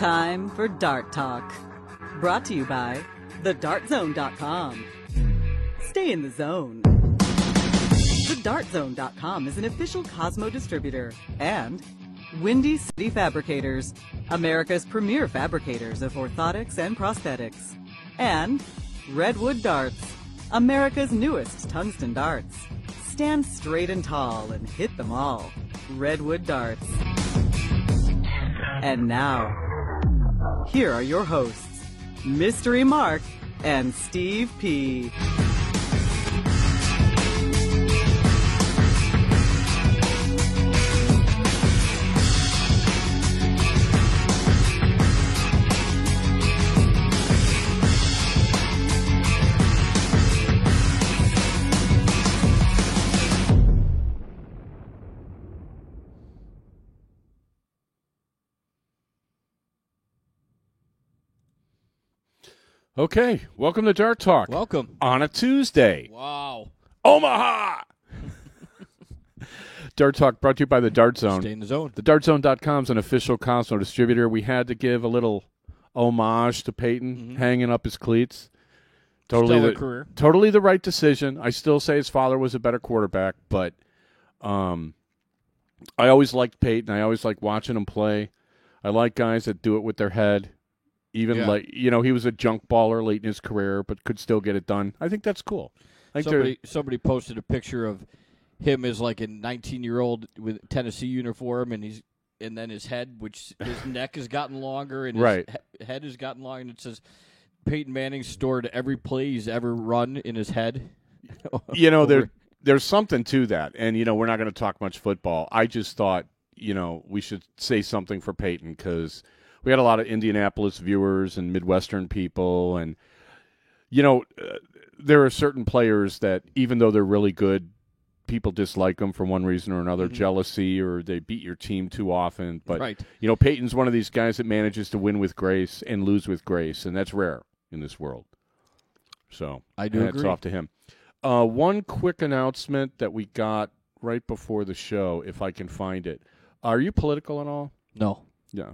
Time for Dart Talk. Brought to you by TheDartZone.com. Stay in the zone. TheDartZone.com is an official Cosmo distributor and Windy City Fabricators, America's premier fabricators of orthotics and prosthetics. And Redwood Darts, America's newest tungsten darts. Stand straight and tall and hit them all. Redwood Darts. And now, here are your hosts, Mystery Mark and Steve P. Okay, welcome to Dart Talk. Welcome. On a Tuesday. Wow. Omaha! Dart Talk brought to you by the Dart Zone. Stay in the zone. TheDartZone.com is an official Cosmo distributor. We had to give a little homage to Peyton, hanging up his cleats. Stellar career. Totally the right decision. I still say his father was a better quarterback, but I always liked Peyton. I always liked watching him play. I like guys that do it with their head. Even he was a junk baller late in his career, but could still get it done. I think that's cool. Somebody posted a picture of him as like a 19-year-old with a Tennessee uniform, and then his head, which his neck has gotten longer, and his head has gotten longer, and it says Peyton Manning stored every play he's ever run in his head. There's something to that, and we're not going to talk much football. I just thought we should say something for Peyton because we had a lot of Indianapolis viewers and Midwestern people, and there are certain players that even though they're really good, people dislike them for one reason or another, jealousy, or they beat your team too often. But Peyton's one of these guys that manages to win with grace and lose with grace, and that's rare in this world. So I do agree. Hats off to him. One quick announcement that we got right before the show, if I can find it. Are you political at all? No. Yeah.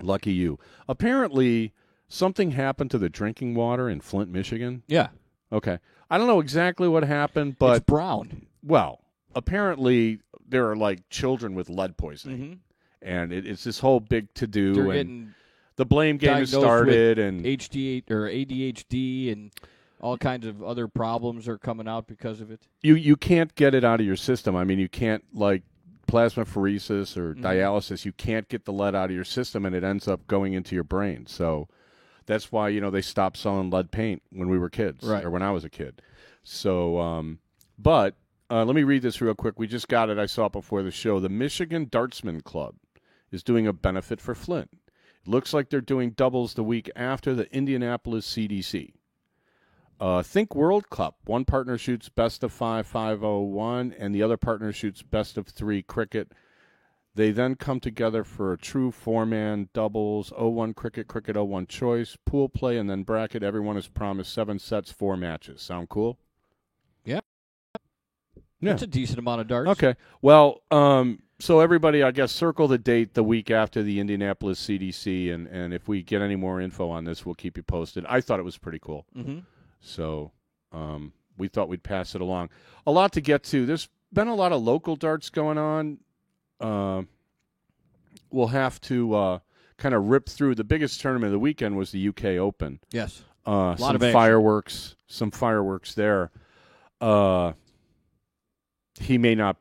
Lucky you. Apparently, something happened to the drinking water in Flint, Michigan. Yeah. Okay. I don't know exactly what happened, but it's brown. Well, apparently there are like children with lead poisoning, and it's this whole big to-do. They're and getting the blame game has started, and ADHD and all kinds of other problems are coming out because of it. You can't get it out of your system. I mean, you can't like plasmapheresis or dialysis. You can't get the lead out of your system, and it ends up going into your brain. So that's why they stopped selling lead paint when we were kids, or when I was a kid. So, but let me read this real quick. We just got it. I saw it before the show. The Michigan Dartsman Club is doing a benefit for Flint. It looks like they're doing doubles the week after the Indianapolis CDC. Think World Cup. One partner shoots best of 5-5-0-1, and the other partner shoots best of 3 cricket. They then come together for a true four-man doubles, 0-1 cricket, cricket 0-1 choice, pool play, and then bracket. Everyone is promised 7 sets, 4 matches. Sound cool? Yeah. That's a decent amount of darts. Okay. Well, so everybody, I guess, circle the date the week after the Indianapolis CDC, and if we get any more info on this, we'll keep you posted. I thought it was pretty cool. So we thought we'd pass it along. A lot to get to. There's been a lot of local darts going on. We'll have to kind of rip through. The biggest tournament of the weekend was the UK Open. Yes. A lot of fireworks. Some fireworks there. He may not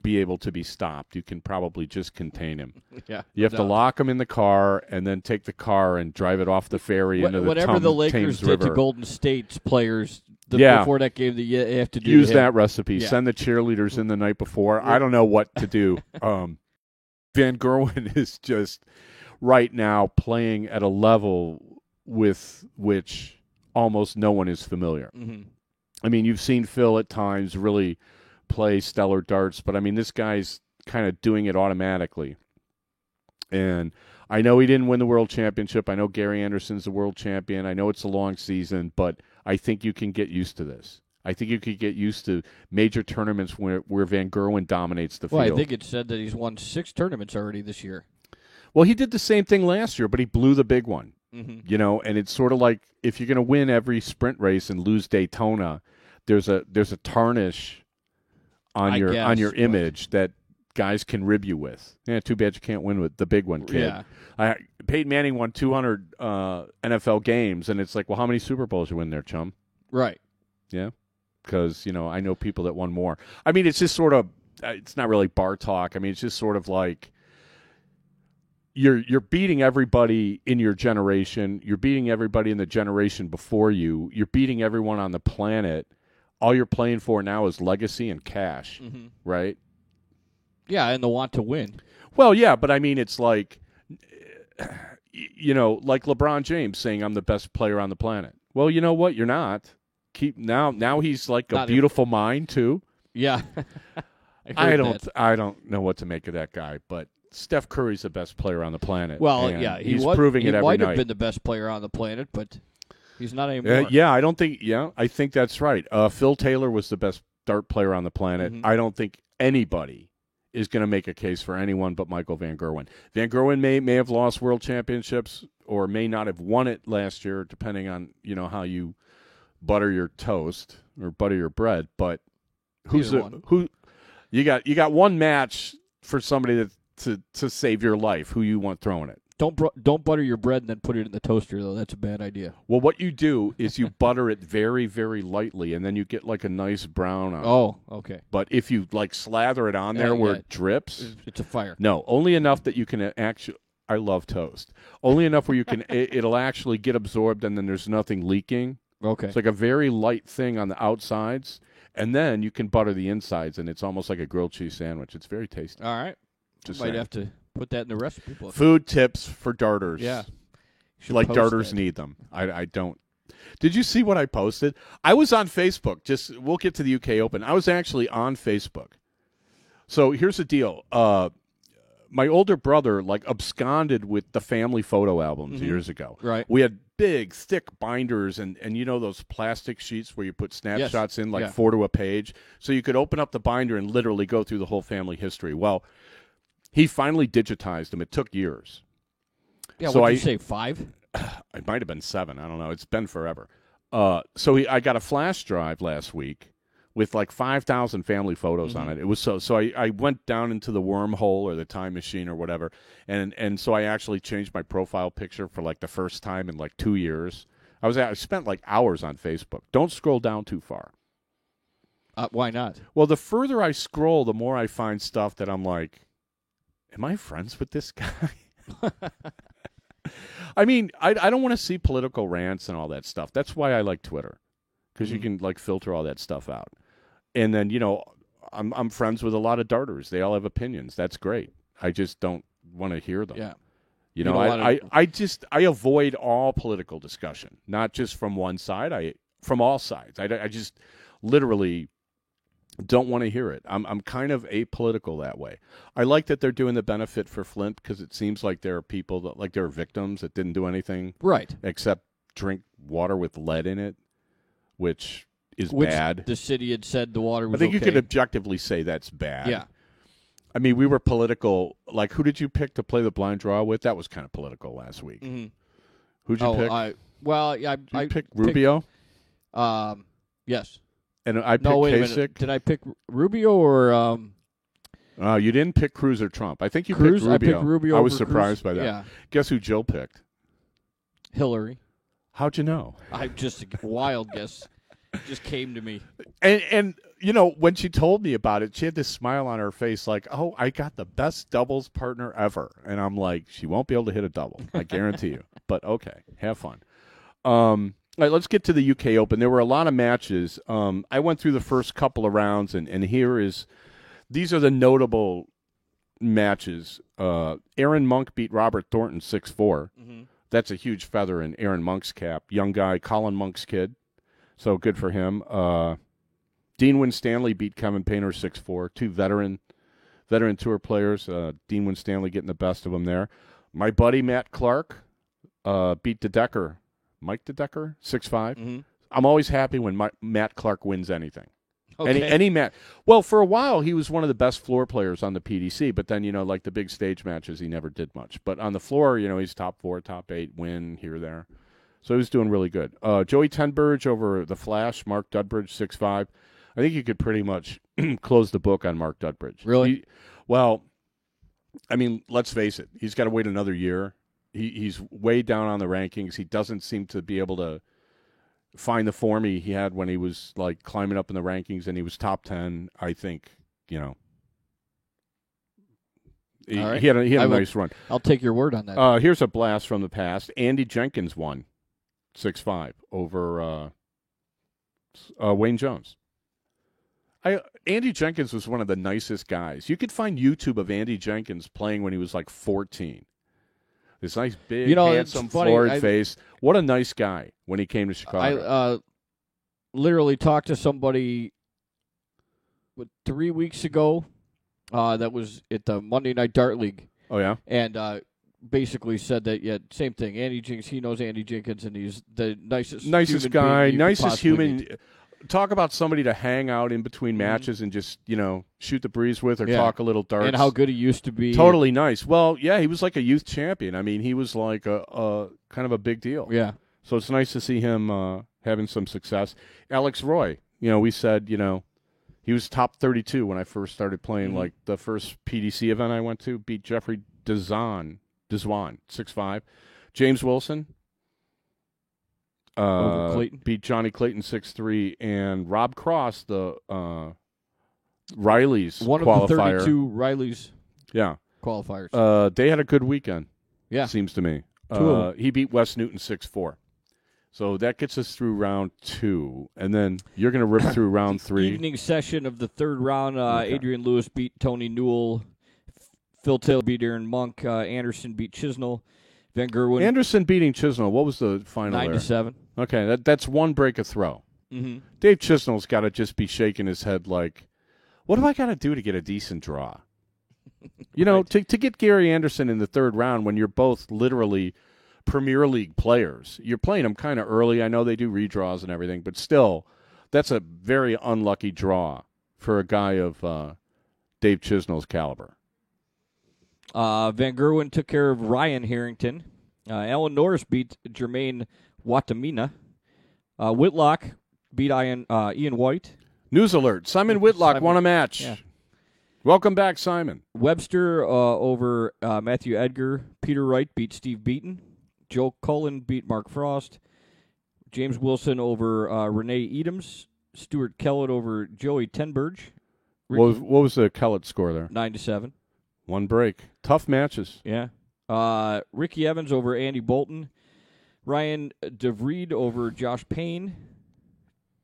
be able to be stopped. You can probably just contain him. Yeah, you have to lock him in the car and then take the car and drive it off the ferry into the whatever the Lakers Thames did River. to Golden State's players before that game, that you have to do use to that recipe. Yeah. Send the cheerleaders in the night before. I don't know what to do. Van Gerwen is just right now playing at a level with which almost no one is familiar. I mean, you've seen Phil at times really play stellar darts, but I mean, this guy's kind of doing it automatically. And I know he didn't win the world championship. I know Gary Anderson's the world champion. I know it's a long season, but I think you can get used to this. I think you could get used to major tournaments where Van Gerwen dominates the field. Well, I think it said that he's won 6 tournaments already this year. Well, he did the same thing last year, but he blew the big one. Mm-hmm. You know, and it's sort of like if you're going to win every sprint race and lose Daytona, there's a tarnish on your image that guys can rib you with. Yeah, too bad you can't win with the big one, kid. Yeah. Peyton Manning won 200 NFL games, and it's like, well, how many Super Bowls you win there, chum? Right. Yeah, because, you know, I know people that won more. I mean, it's just sort of, it's not really bar talk. I mean, it's just sort of like you're beating everybody in your generation. You're beating everybody in the generation before you. You're beating everyone on the planet. All you're playing for now is legacy and cash, right? Yeah, and the want to win. Well, yeah, but I mean, it's like, you know, like LeBron James saying, I'm the best player on the planet. Well, you know what? You're not. Now he's like a beautiful mind, too. Yeah. I don't know what to make of that guy, but Steph Curry's the best player on the planet. Well, yeah, he's proving it every night. He might have been the best player on the planet, but he's not anymore. I think that's right. Phil Taylor was the best dart player on the planet. I don't think anybody is going to make a case for anyone but Michael Van Gerwen. Van Gerwen may have lost world championships or may not have won it last year, depending on, you know, how you butter your toast or butter your bread. But who you got one match for somebody to save your life. Who you want throwing it? Don't butter your bread and then put it in the toaster, though. That's a bad idea. Well, what you do is you butter it very, very lightly, and then you get like a nice brown on it. Oh, okay. But if you like slather it on there where it drips, it's a fire. No, only enough that you can actually. I love toast. Only enough where you can. It'll actually get absorbed, and then there's nothing leaking. Okay. It's like a very light thing on the outsides, and then you can butter the insides, and it's almost like a grilled cheese sandwich. It's very tasty. All right. Just might have to put that in the recipe book. Food tips for darters. Yeah. Like darters need them. I don't. Did you see what I posted? I was on Facebook. We'll get to the UK Open. I was actually on Facebook. So here's the deal. My older brother absconded with the family photo albums years ago. Right. We had big, thick binders and you know those plastic sheets where you put snapshots in 4 to a page. So you could open up the binder and literally go through the whole family history. Well, he finally digitized them. It took years. Yeah, so what did you say, 5? It might have been 7. I don't know. It's been forever. So I got a flash drive last week with 5,000 family photos on it. It was so I went down into the wormhole or the time machine or whatever, and so I actually changed my profile picture for the first time in 2 years. I spent hours on Facebook. Don't scroll down too far. Why not? Well, the further I scroll, the more I find stuff that I'm like, am I friends with this guy? I mean, I don't want to see political rants and all that stuff. That's why I like Twitter, because you can filter all that stuff out. And then, I'm friends with a lot of darters. They all have opinions. That's great. I just don't want to hear them. Yeah. I avoid all political discussion, not just from one side. From all sides. I just literally don't want to hear it. I'm kind of apolitical that way. I like that they're doing the benefit for Flint because it seems like there are people that there are victims that didn't do anything except drink water with lead in it, which is bad. The city had said the water was I think you could objectively say that's bad. Yeah. I mean, we were political. Who did you pick to play the blind draw with? That was kind of political last week. Mm-hmm. Who'd you pick? I picked Rubio. Yes. And I picked Kasich. Did I pick Rubio or? You didn't pick Cruz or Trump. I think you Cruz? picked Rubio. I picked Rubio. I was surprised by that. Yeah. Guess who Jill picked? Hillary. How'd you know? I just a wild guess. Just came to me. And when she told me about it, she had this smile on her face oh, I got the best doubles partner ever. And I'm like, she won't be able to hit a double. I guarantee you. But okay, have fun. All right, let's get to the UK Open. There were a lot of matches. I went through the first couple of rounds, and these are the notable matches. Aaron Monk beat Robert Thornton 6-4. Mm-hmm. That's a huge feather in Aaron Monk's cap. Young guy, Colin Monk's kid. So good for him. Dean Winstanley beat Kevin Painter 6-4. Two veteran tour players. Dean Winstanley getting the best of them there. My buddy Matt Clark beat Mike DeDecker 6-5. Mm-hmm. I'm always happy when Matt Clark wins anything. Okay. Any match. Well, for a while, he was one of the best floor players on the PDC, but then, like the big stage matches, he never did much. But on the floor, he's top 4, top 8, win here, there. So he was doing really good. Joey Tenberge over the Flash, Mark Dudbridge, 6'5". I think you could pretty much close the book on Mark Dudbridge. Really? Let's face it. He's got to wait another year. He's way down on the rankings. He doesn't seem to be able to find the form he had when he was like climbing up in the rankings and he was top 10. I think, he had a nice run. I'll take your word on that. Here's a blast from the past. Andy Jenkins won 6'5" over Wayne Jones. Andy Jenkins was one of the nicest guys. You could find YouTube of Andy Jenkins playing when he was like 14. This nice, big, handsome, florid face. What a nice guy when he came to Chicago. I literally talked to somebody 3 weeks ago that was at the Monday Night Dart League. Oh, yeah? And basically said that, same thing. Andy Jenkins, he knows Andy Jenkins, and he's the nicest guy, nicest human. Talk about somebody to hang out in between matches and just, shoot the breeze with or talk a little darts. And how good he used to be. Totally nice. Well, yeah, he was like a youth champion. I mean, he was like a kind of a big deal. Yeah. So it's nice to see him having some success. Alex Roy, we said, he was top 32 when I first started playing, like the first PDC event I went to, beat Jeffrey Dezwan, 6'5". James Wilson. Over Clayton. Beat Johnny Clayton 6'3", and Rob Cross, the Riley's one qualifier. Of the 32 Riley's qualifiers. They had a good weekend, seems to me. He beat Wes Newton 6'4". So that gets us through round 2, and then you're going to rip through round 3. Evening session of the third round, Adrian Lewis beat Tony Newell. Phil Taylor beat Aaron Monk. Anderson beat Chisnell. Van Gerwen. Anderson beating Chisnell. What was the final 9-7. Okay, that's one break a throw. Mm-hmm. Dave Chisnell's got to just be shaking his head like, what do I got to do to get a decent draw? Right. To get Gary Anderson in the third round when you're both literally Premier League players. You're playing them kind of early. I know they do redraws and everything, but still, that's a very unlucky draw for a guy of Dave Chisnell's caliber. Van Gerwen took care of Ryan Harrington. Alan Norris beat Jermaine Watamina. Whitlock beat Ian White. News alert. Simon Whitlock won a match. Yeah. Welcome back, Simon. Webster over Matthew Edgar. Peter Wright beat Steve Beaton. Joe Cullen beat Mark Frost. James Wilson over Renee Edams. Stuart Kellett over Joey Tenberge. What was the Kellett score there? 9-7. One break. Tough matches. Yeah. Ricky Evans over Andy Bolton. Ryan DeVried over Josh Payne.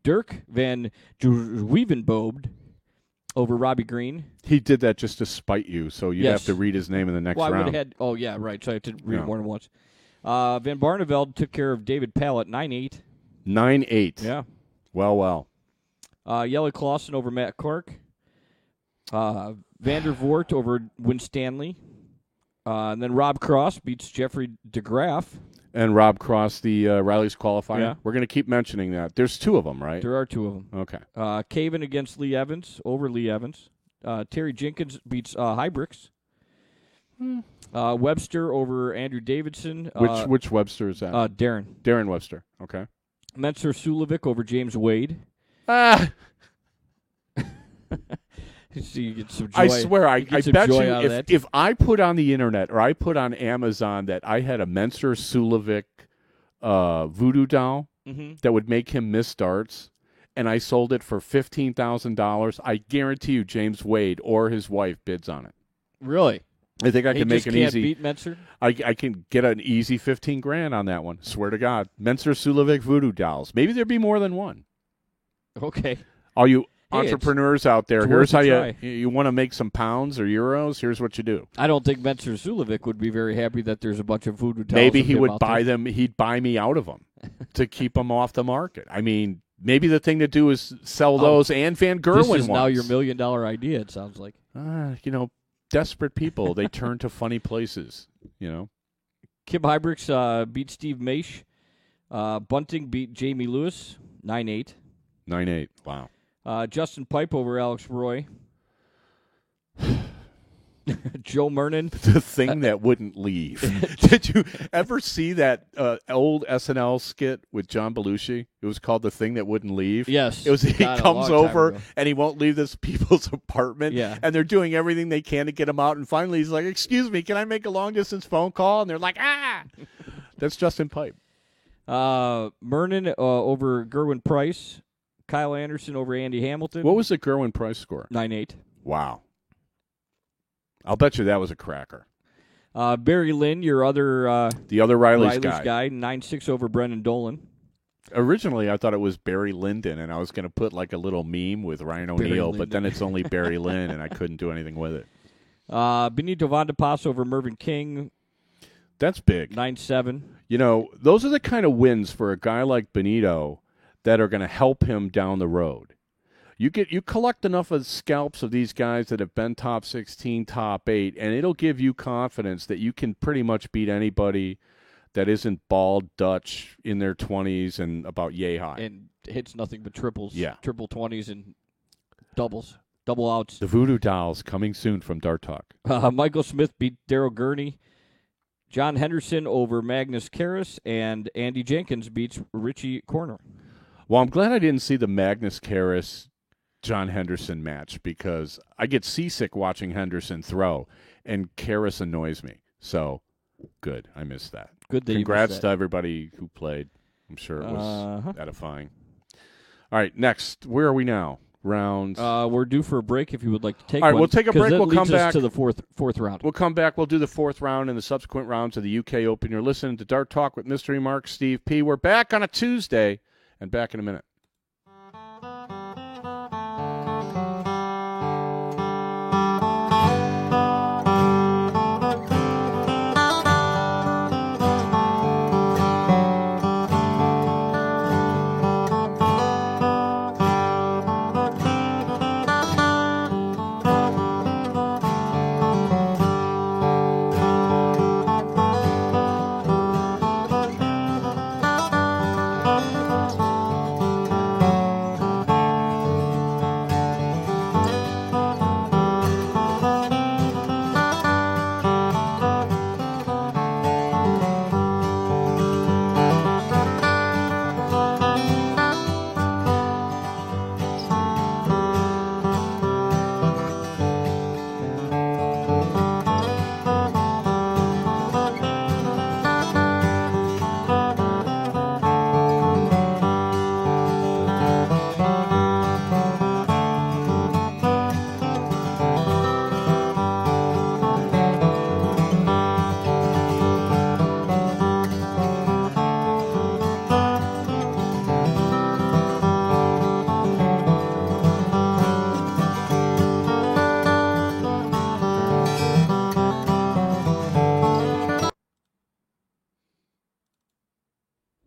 Dirk Van Weevenbode over Robbie Green. He did that just to spite you, so you'd have to read his name in the next round. I would have had. Oh, yeah, right. So I had to read more than once. Van Barneveld took care of David Pallett, 9-8. 9-8. Yeah. Well. Yellow Clausen over Matt Cork. Vander Voort over Win Stanley. And then Rob Cross beats Jeffrey DeGraff. And Rob Cross, the Riley's qualifier. Yeah. We're going to keep mentioning that. There's 2 of them, right? There are 2 of them. Okay. Caven against Lee Evans, over Lee Evans. Terry Jenkins beats Hybrix. Webster over Andrew Davidson. Which Webster is that? Darren Webster. Okay. Menser Sulovic over James Wade. So you get some joy. I swear, I bet you if I put on the internet or I put on Amazon that I had a Menser Sulovic voodoo doll that would make him miss darts, and I sold it for $15,000, I guarantee you James Wade or his wife bids on it. Really? I think I can make an easy. Beat Menser? I can get an easy $15,000 on that one. Swear to God, Menser Sulovic voodoo dolls. Maybe there'd be more than one. Okay. All you entrepreneurs out there, here's how you want to make some pounds or euros. Here's what you do. I don't think Menser Sulovic would be very happy that there's a bunch of voodoo dolls. Maybe he would buy them. He'd buy me out of them to keep them off the market. I mean, maybe the thing to do is sell those and Van Gerwen ones. This is now your $1 million idea. It sounds like. Desperate people, they turn to funny places. Kim Hybrix beat Steve Maish. Bunting beat Jamie Lewis, 9-8. 9-8. Wow. Justin Pipe over Alex Roy. Joe Murnan. The thing that wouldn't leave. Did you ever see that old SNL skit with John Belushi? It was called The Thing That Wouldn't Leave. Yes. It was. He comes over and he won't leave this people's apartment. Yeah. And they're doing everything they can to get him out. And finally he's like, "Excuse me, can I make a long-distance phone call?" And they're like, "Ah." That's Justin Pipe. Murnan over Gerwin Price. Kyle Anderson over Andy Hamilton. What was the Gerwin Price score? 9-8. Wow. I'll bet you that was a cracker. Barry Lynn, your other the other Riley's guy. 9-6 over Brendan Dolan. Originally, I thought it was Barry Lyndon, and I was going to put like a little meme with Ryan O'Neal, but then it's only Barry Lynn, and I couldn't do anything with it. Benito Vandepas over Mervyn King. That's big. 9-7. You know, those are the kind of wins for a guy like Benito that are going to help him down the road. You collect enough of scalps of these guys that have been top 16, top 8, and it'll give you confidence that you can pretty much beat anybody that isn't bald Dutch in their 20s and about yay high. And hits nothing but triples. Yeah. Triple 20s and doubles. Double outs. The Voodoo Dolls coming soon from Dart Talk. Michael Smith beat Daryl Gurney. John Henderson over Magnus Karras, and Andy Jenkins beats Richie Corner. Well, I'm glad I didn't see the Magnus Karras John Henderson match because I get seasick watching Henderson throw, and Karras annoys me. So, good. I missed that. Good that Congrats you missed to that. Everybody who played. I'm sure it was edifying. All right, next. Where are we now? Rounds. We're due for a break if you would like to take one. All right, one. we'll take a break. We'll come back to the fourth round. We'll come back. We'll do the fourth round and the subsequent rounds of the UK Open. You're listening to Dart Talk with Mystery Mark, Steve P. We're back on a Tuesday, and back in a minute.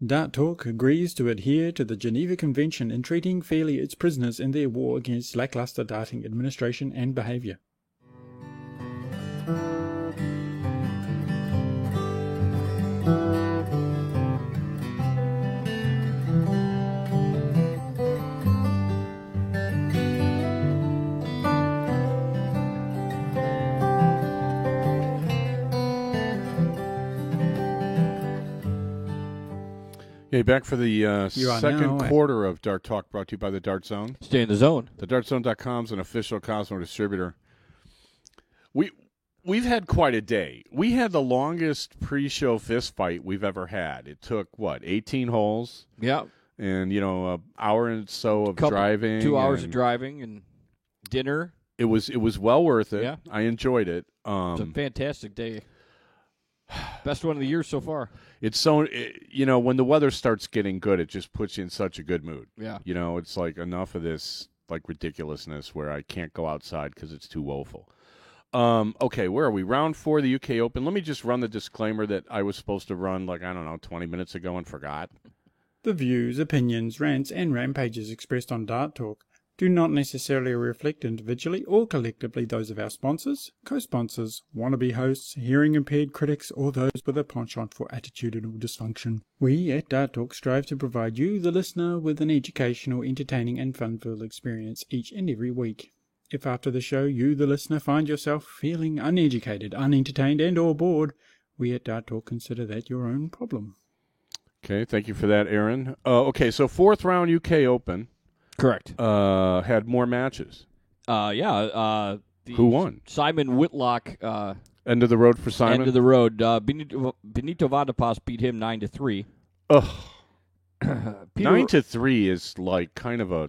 Dart Talk agrees to adhere to the Geneva Convention in treating fairly its prisoners in their war against lackluster darting administration and behaviour. Okay, back for the second quarter of Dart Talk, brought to you by the Dart Zone. Stay in the zone. TheDartZone.com is an official Cosmo distributor. We've had quite a day. We had the longest pre-show fist fight we've ever had. It took, 18 holes? Yeah. And, an hour and so of driving. 2 hours of driving and dinner. It was well worth it. Yeah. I enjoyed it. It's a fantastic day. Best one of the year so far. It's so, when the weather starts getting good, it just puts you in such a good mood. Yeah. It's like enough of this ridiculousness where I can't go outside because it's too woeful. Okay, where are we? Round 4 of the UK Open. Let me just run the disclaimer that I was supposed to run 20 minutes ago and forgot. The views, opinions, rants and rampages expressed on Dart Talk do not necessarily reflect individually or collectively those of our sponsors, co-sponsors, wannabe hosts, hearing-impaired critics, or those with a penchant for attitudinal dysfunction. We at Dart Talk strive to provide you, the listener, with an educational, entertaining, and fun-filled experience each and every week. If after the show you, the listener, find yourself feeling uneducated, unentertained, and or bored, we at Dart Talk consider that your own problem. Okay, thank you for that, Aaron. Okay, so 4th round UK Open. Correct. Had more matches. Who won? Simon Whitlock. End of the road for Simon? End of the road. Benito Van de Pas beat him 9-3. Ugh. 9-3 is like kind of a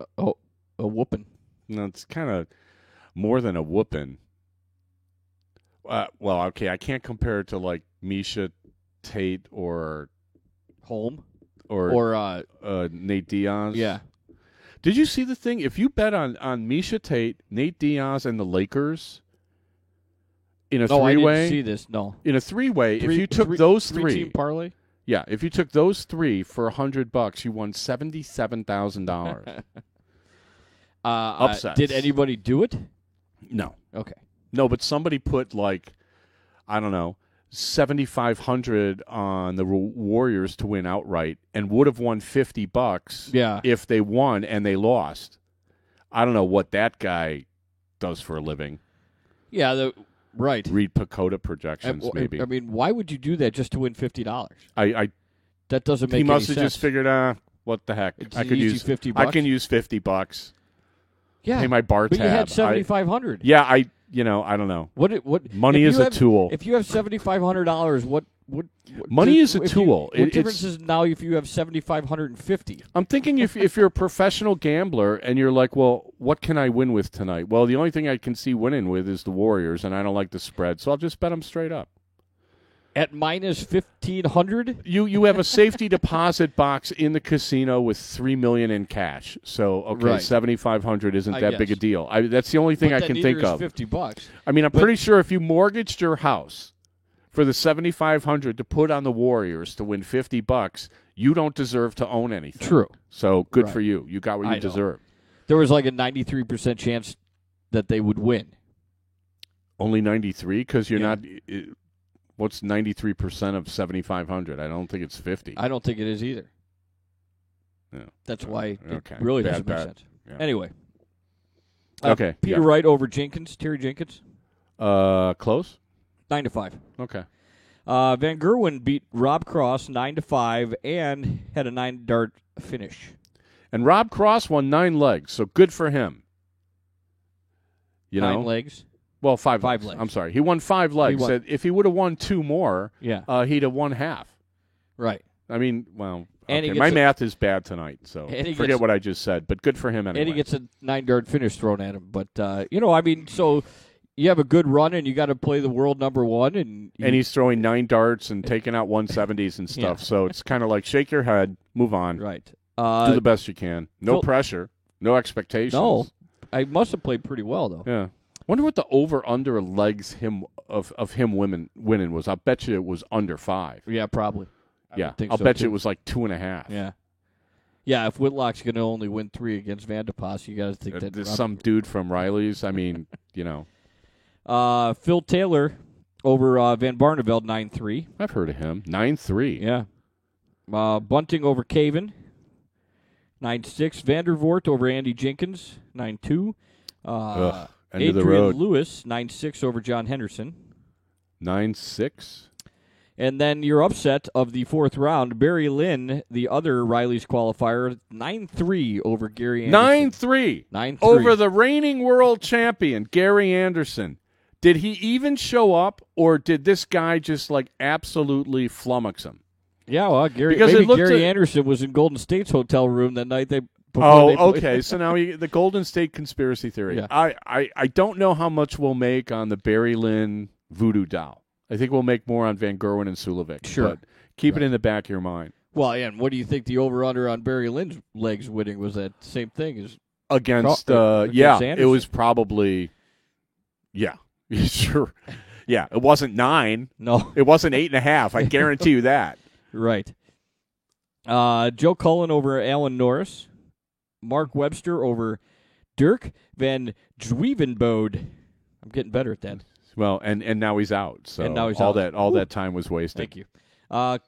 whooping. No, it's kind of more than a whooping. Well, okay, I can't compare it to like Misha Tate or Holm or Nate Diaz. Yeah. Did you see the thing? If you bet on Misha Tate, Nate Diaz, and the Lakers in a three-way, I didn't see this. No, in a three-way, if you took those three-team parlay, yeah, if you took those three for $100, you won $77,000. Upsets. Did anybody do it? No. Okay. No, but somebody put like, I don't know, 7,500 on the Warriors to win outright and would have won $50 if they won and they lost. I don't know what that guy does for a living. Yeah, right. Read Pacoda projections, maybe. I mean, why would you do that just to win $50? That doesn't make any sense. He must have just figured, what the heck? I could use $50. I can use $50. Yeah. Pay my bar tab. But you had 7,500. Yeah, I don't know. What money is a tool. If you have $7,500, what money is a tool. What difference is now if you have 7,550? I'm thinking if you're a professional gambler and you're like, well, what can I win with tonight? Well, the only thing I can see winning with is the Warriors, and I don't like the spread, so I'll just bet them straight up. At minus 1,500? You have a safety deposit box in the casino with $3 million in cash. So okay, right. 7,500 isn't that big a deal. That's the only thing I can think of. $50. I mean, I'm pretty sure if you mortgaged your house for the 7,500 to put on the Warriors to win $50, you don't deserve to own anything. True. So good for you. You got what you deserve. There was like a 93% chance that they would win. Only 93 because you're not. What's 93% of 7,500? I don't think it's 50. I don't think it is either. Yeah. That's why it really doesn't make sense. Yeah. Anyway. Okay. Peter Wright over Jenkins, Terry Jenkins. Close? 9-5. Okay. Van Gerwen beat Rob Cross 9-5 and had a 9-dart finish. And Rob Cross won 9 legs, so good for him. 9 legs? Well, 5 legs. I'm sorry. He won 5 legs. If he would have won 2 more, he'd have won half. Right. I mean, well, my math is bad tonight, so forget what I just said, but good for him anyway. And he gets a 9-dart finish thrown at him. But, so you have a good run, and you got to play the world number 1. And he's throwing 9 darts and taking out 170s and stuff, so it's kind of like shake your head, move on. Right. Do the best you can. No pressure. No expectations. No. I must have played pretty well, though. Yeah. Wonder what the over-under legs of him winning was. I'll bet you it was under 5. Yeah, probably. I'll bet you it was like 2.5. Yeah. Yeah, if Whitlock's going to only win 3 against Van de Pas, you got to think that. There's some dude from Riley's. I mean, Phil Taylor over Van Barneveld, 9-3. I've heard of him. 9-3. Yeah. Bunting over Caven, 9-6. Vandervoort over Andy Jenkins, 9-2. Adrian Lewis, 9-6 over John Henderson. 9-6. And then your upset of the 4th round, Barry Lynn, the other Riley's qualifier, 9-3 over Gary Anderson. 9-3 over the reigning world champion, Gary Anderson. Did he even show up, or did this guy just absolutely flummox him? Yeah, well, Gary Anderson was in Golden State's hotel room that night. Okay. So now the Golden State conspiracy theory. Yeah. I don't know how much we'll make on the Barry Lynn voodoo doll. I think we'll make more on Van Gerwen and Sulovic. Sure. But keep it in the back of your mind. Well, and what do you think the over-under on Barry Lynn's legs winning was? That same thing as against Anderson? It was probably sure. Yeah, it wasn't 9. No. It wasn't 8.5. I guarantee you that. Right. Joe Cullen over Alan Norris. Mark Webster over Dirk van Duivenbode. I'm getting better at that. Well, and now he's out. So and now he's all out. that time was wasted. Thank you.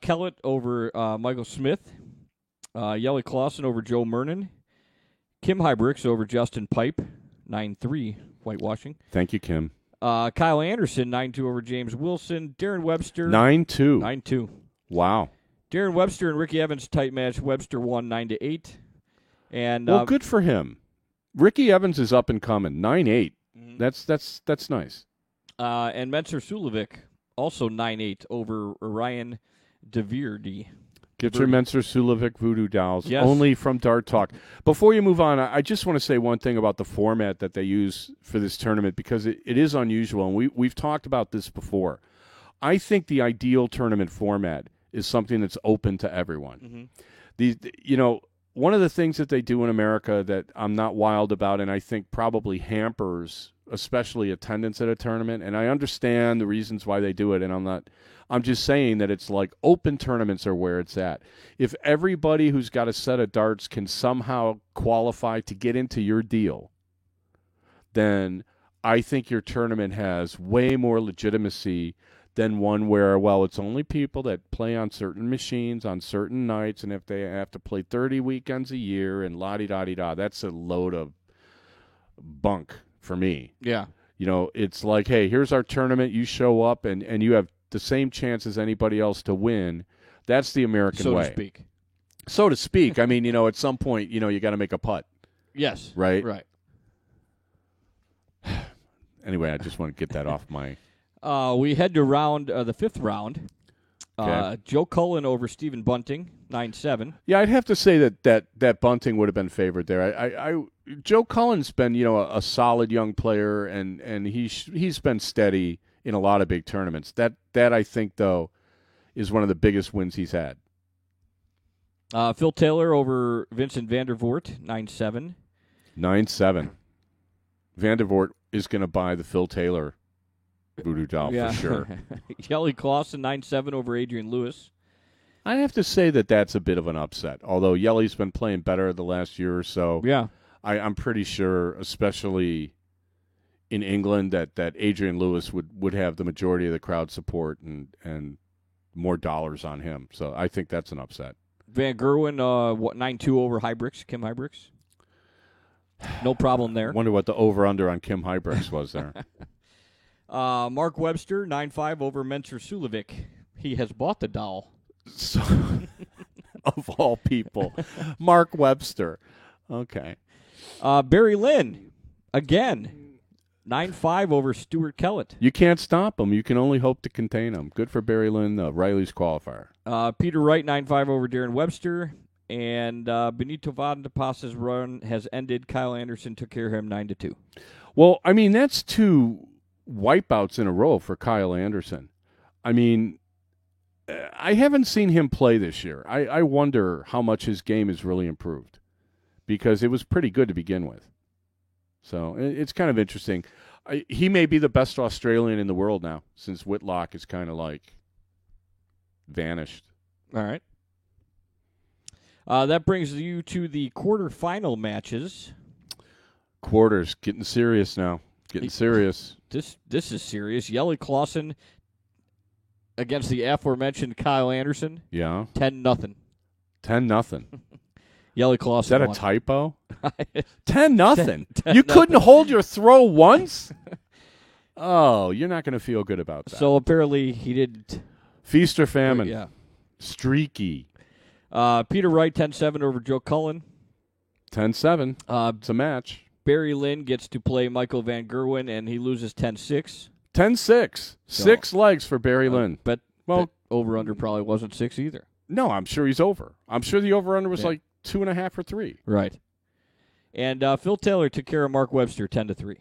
Kellett over Michael Smith. Yelly Clausen over Joe Mernon. Kim Hybricks over Justin Pipe. 9-3 whitewashing. Thank you, Kim. Kyle Anderson 9-2 over James Wilson. Darren Webster 9-2. 9-2. Wow. Darren Webster and Ricky Evans tight match. Webster won 9-8. And well, good for him. Ricky Evans is up and coming. 9-8. Mm-hmm. That's nice. And Menser Sulovic also 9-8 over Ryan DeVerde. Get your Menser Sulovic voodoo dolls. Yes. Only from Dart Talk. Before you move on, I just want to say one thing about the format that they use for this tournament, because it is unusual, and we've talked about this before. I think the ideal tournament format is something that's open to everyone. Mm-hmm. One of the things that they do in America that I'm not wild about, and I think probably hampers especially attendance at a tournament, and I understand the reasons why they do it, and I'm just saying that it's like open tournaments are where it's at. If everybody who's got a set of darts can somehow qualify to get into your deal, then I think your tournament has way more legitimacy than one where, well, it's only people that play on certain machines on certain nights, and if they have to play 30 weekends a year and la-di-da-di-da, that's a load of bunk for me. Yeah. It's like, hey, here's our tournament. You show up, and you have the same chance as anybody else to win. That's the American way. So to speak. I mean, at some point, you got to make a putt. Yes. Right? Right. Anyway, I just want to get that off my... We head to the fifth round. Okay. Joe Cullen over Stephen Bunting, 9-7. Yeah, I'd have to say that Bunting would have been favored there. Joe Cullen's been a solid young player, and he's been steady in a lot of big tournaments. That I think though is one of the biggest wins he's had. Phil Taylor over Vincent van der Voort, 9-7. 9-7. Van der Voort is going to buy the Phil Taylor voodoo doll for sure. Yelly Clausen 9-7 over Adrian Lewis. I have to say that's a bit of an upset. Although Yelly's been playing better the last year or so. Yeah, I'm pretty sure, especially in England, that Adrian Lewis would have the majority of the crowd support and more dollars on him. So I think that's an upset. Van Gerwen 9-2 over Hybricks, Kim Hybricks. No problem there. Wonder what the over-under on Kim Hybricks was there. Mark Webster, 9-5 over Menser Sulovic. He has bought the doll. So, of all people. Mark Webster. Okay. Barry Lynn, again, 9-5 over Stuart Kellett. You can't stop him. You can only hope to contain him. Good for Barry Lynn, Riley's qualifier. Peter Wright, 9-5 over Darren Webster. And Benito Vandepass's run has ended. Kyle Anderson took care of him 9-2. Well, I mean, that's two wipeouts in a row for Kyle Anderson. I mean, I haven't seen him play this year. I wonder how much his game has really improved, because it was pretty good to begin with. So it's kind of interesting. He may be the best Australian in the world now, since Whitlock is kind of like vanished. All right. That brings you to the quarterfinal matches. Quarters, getting serious now. Getting serious. This is serious. Yelly Clausen against the aforementioned Kyle Anderson. Yeah. 10-0. 10-0. Yelly Clausen. Is that won. a typo? 10-0. 10 You couldn't hold your throw once? Oh, you're not going to feel good about that. So apparently he didn't. Feast or famine. Yeah. Streaky. Peter Wright, 10-7 over Joe Cullen. 10-7. It's a match. Barry Lynn gets to play Michael Van Gerwen, and he loses 10-6. 10-6. So, 6 legs for Barry Lynn. But over-under probably wasn't 6 either. No, I'm sure he's over. I'm sure the over-under was like 2.5 or 3. Right. And Phil Taylor took care of Mark Webster 10-3.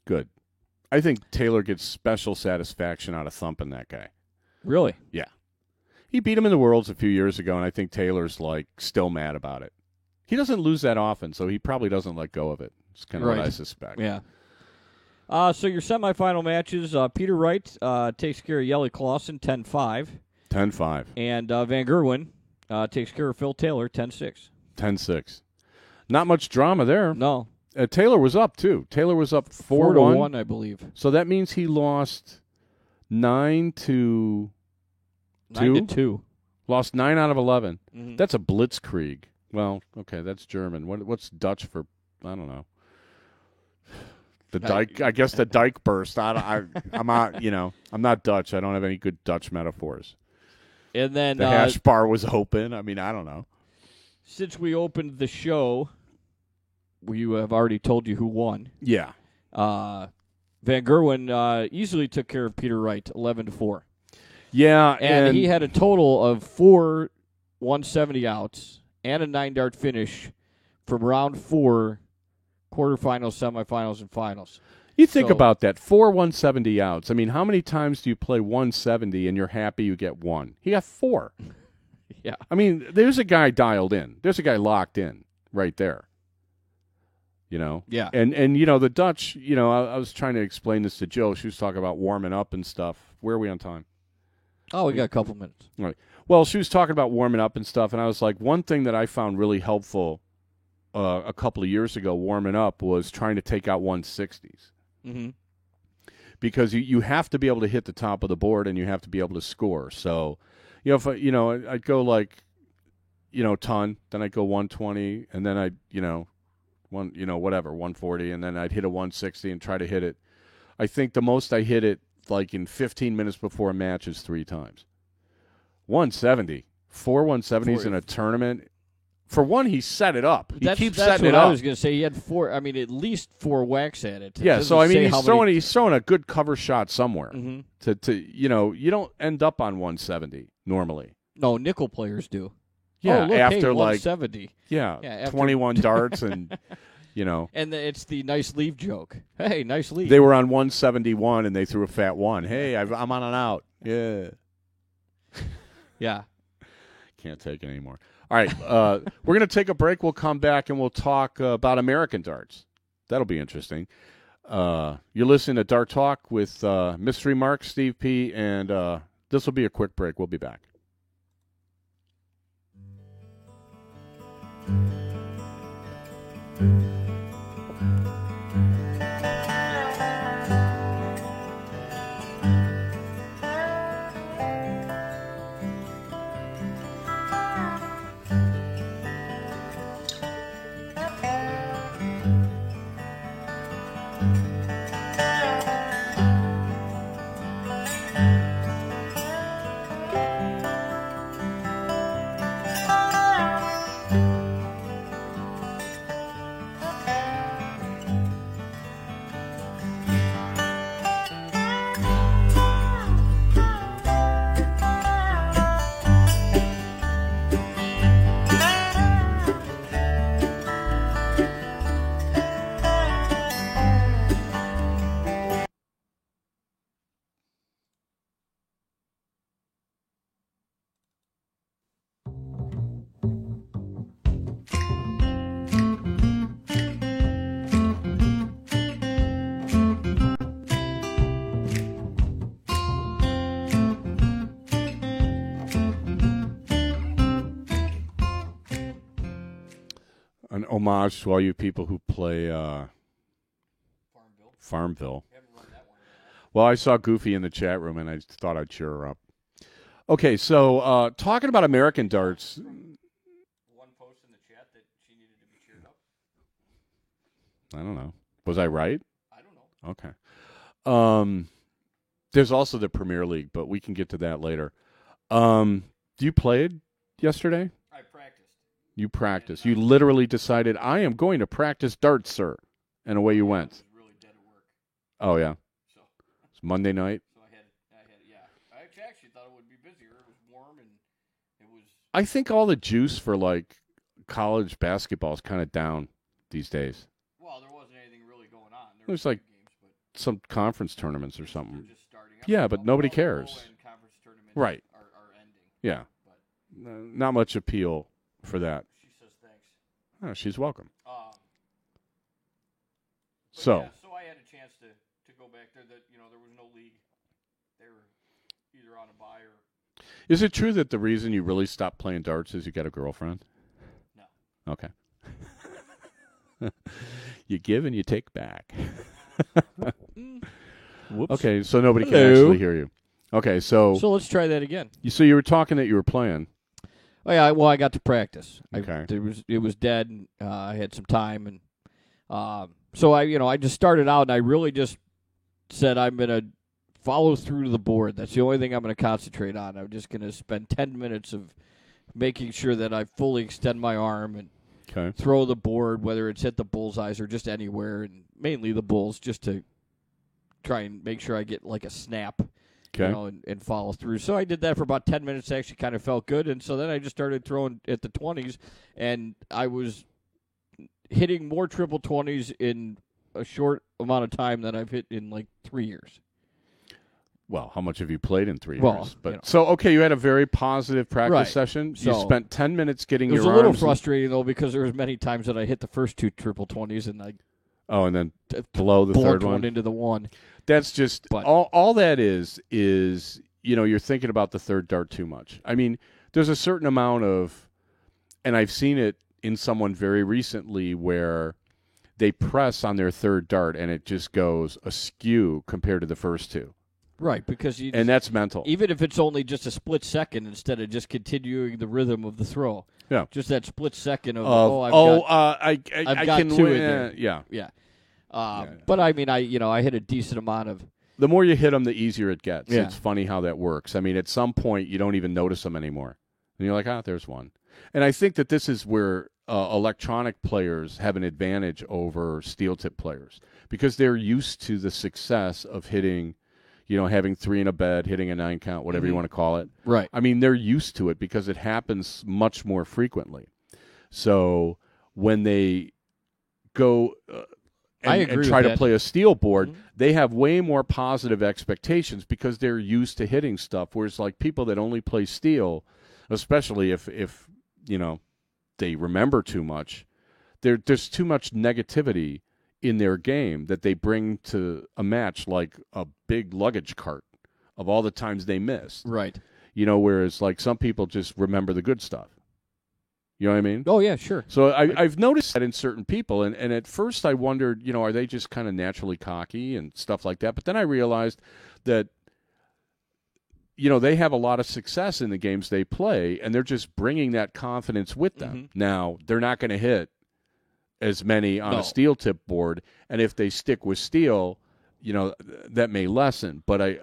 Good. I think Taylor gets special satisfaction out of thumping that guy. Really? Yeah. He beat him in the Worlds a few years ago, and I think Taylor's like still mad about it. He doesn't lose that often, so he probably doesn't let go of it. It's kind of what I suspect. Yeah. So your semifinal matches, Peter Wright takes care of Yelly Clausen 10-5. 10-5. And Van Gerwen takes care of Phil Taylor 10-6. 10-6. Not much drama there. No. Taylor was up, too. Taylor was up 4-1, I believe. So that means he lost 9-2. 9-2. Lost 9 out of 11. Mm-hmm. That's a blitzkrieg. Well, okay, that's German. What's Dutch for? I don't know. The dike. I guess the dike burst. I'm not. I'm not Dutch. I don't have any good Dutch metaphors. And then the hash bar was open. I mean, I don't know. Since we opened the show, we have already told you who won. Yeah. Van Gerwen easily took care of Peter Wright, 11-4. Yeah, and he had a total of 4 170 outs and a 9-dart finish from round 4, quarterfinals, semifinals, and finals. You think about that, 4 170 outs. I mean, how many times do you play 170 and you're happy you get 1? He got 4. Yeah. I mean, there's a guy dialed in. There's a guy locked in right there. Yeah. And the Dutch, I was trying to explain this to Jill. She was talking about warming up and stuff. Where are we on time? Oh, we got a couple minutes. All right. Well, she was talking about warming up and stuff, and I was like, one thing that I found really helpful a couple of years ago warming up was trying to take out 160s. Mm-hmm. Because you have to be able to hit the top of the board and you have to be able to score. So, if I'd go like, ton, then I'd go 120, and then I'd, whatever, 140, and then I'd hit a 160 and try to hit it. I think the most I hit it like in 15 minutes before a match is 3 times. 170, 4 170s in a tournament. For one, he set it up. He keeps setting it up. I was going to say he had 4. I mean, at least 4 whacks at it. Yeah, so I mean, he's throwing a good cover shot somewhere. Mm-hmm. You don't end up on 170 normally. No, nickel players do. Yeah, look, after 170. After 21 darts and. And it's the nice leave joke. Hey, nice leave. They were on 171 and they threw a fat 1. Hey, I'm on an out. Yeah. Yeah. Can't take it anymore. All right, we're going to take a break. We'll come back and we'll talk about American darts. That'll be interesting. You're listening to Dart Talk with Mystery Mark, Steve P., and this will be a quick break. We'll be back. An homage to all you people who play Farmville. Well, I saw Goofy in the chat room, and I thought I'd cheer her up. Okay, so talking about American darts. One post in the chat that she needed to be cheered up. I don't know. Was I right? I don't know. Okay. There's also the Premier League, but we can get to that later. You played yesterday? I practiced. You practiced. You literally decided, I am going to practice darts, sir. And away you went. I was really dead at work. Oh, yeah. So it's Monday night. So I had, I actually thought it would be busier. It was warm and it was. I think all the juice for like college basketball is kind of down these days. Well, there wasn't anything really going on. There's like games, but some conference tournaments or something. just starting up. Yeah, but nobody cares. Conference tournaments right. Are ending. Yeah. But not much appeal for that. She says thanks. Oh, she's welcome. So I had a chance to go back there. That there was no league. They were either on a bye or. Is it true that the reason you really stopped playing darts is you got a girlfriend? No. Okay. You give and you take back. Whoops. Okay, so nobody can Hello. actually hear you. Okay, so let's try that again. so you were talking that you were playing. Oh yeah, well I got to practice. Okay. It was dead. And, I had some time, and so I just started out, and I really just said I'm gonna follow through to the board. That's the only thing I'm gonna concentrate on. I'm just gonna spend 10 minutes of making sure that I fully extend my arm and throw the board, whether it's hit the bullseyes or just anywhere, and mainly the bulls, just to try and make sure I get like a snap. Okay. And follow through. So I did that for about 10 minutes. Actually kind of felt good. And so then I just started throwing at the 20s, and I was hitting more triple 20s in a short amount of time than I've hit in like 3 years. Well, how much have you played in 3 Well, years? But so, okay, you had a very positive practice Right. session. So, you spent 10 minutes getting It your was a little arms frustrating, though, because there was many times that I hit the first 2 triple 20s, and I and then below the third one into the one. That's just But- all that is you're thinking about the third dart too much. I mean, there's a certain amount of, and I've seen it in someone very recently where they press on their third dart and it just goes askew compared to the first two. Right, because And that's mental. even if it's only just a split second instead of just continuing the rhythm of the throw. Yeah. Just that split second of, I I've got can two in win. there. Yeah. Yeah. But I mean, I hit a decent amount of. The more you hit them, the easier it gets. Yeah. It's funny how that works. I mean, at some point, you don't even notice them anymore. And you're like, there's one. And I think that this is where electronic players have an advantage over steel tip players because they're used to the success of hitting, having 3 in a bed, hitting a 9 count, whatever you want to call it. Right. I mean, they're used to it because it happens much more frequently. So when they go I and agree try with to that. play a steel board, they have way more positive expectations because they're used to hitting stuff. Whereas like people that only play steel, especially if they remember too much, there's too much negativity in their game that they bring to a match like a big luggage cart of all the times they missed. Right. Whereas like some people just remember the good stuff. You know what I mean? Oh, yeah, sure. So I've noticed that in certain people, and at first I wondered, are they just kind of naturally cocky and stuff like that? But then I realized that, they have a lot of success in the games they play, and they're just bringing that confidence with them. Mm-hmm. Now, they're not going to hit as many on a steel tip board, and if they stick with steel, that may lessen. But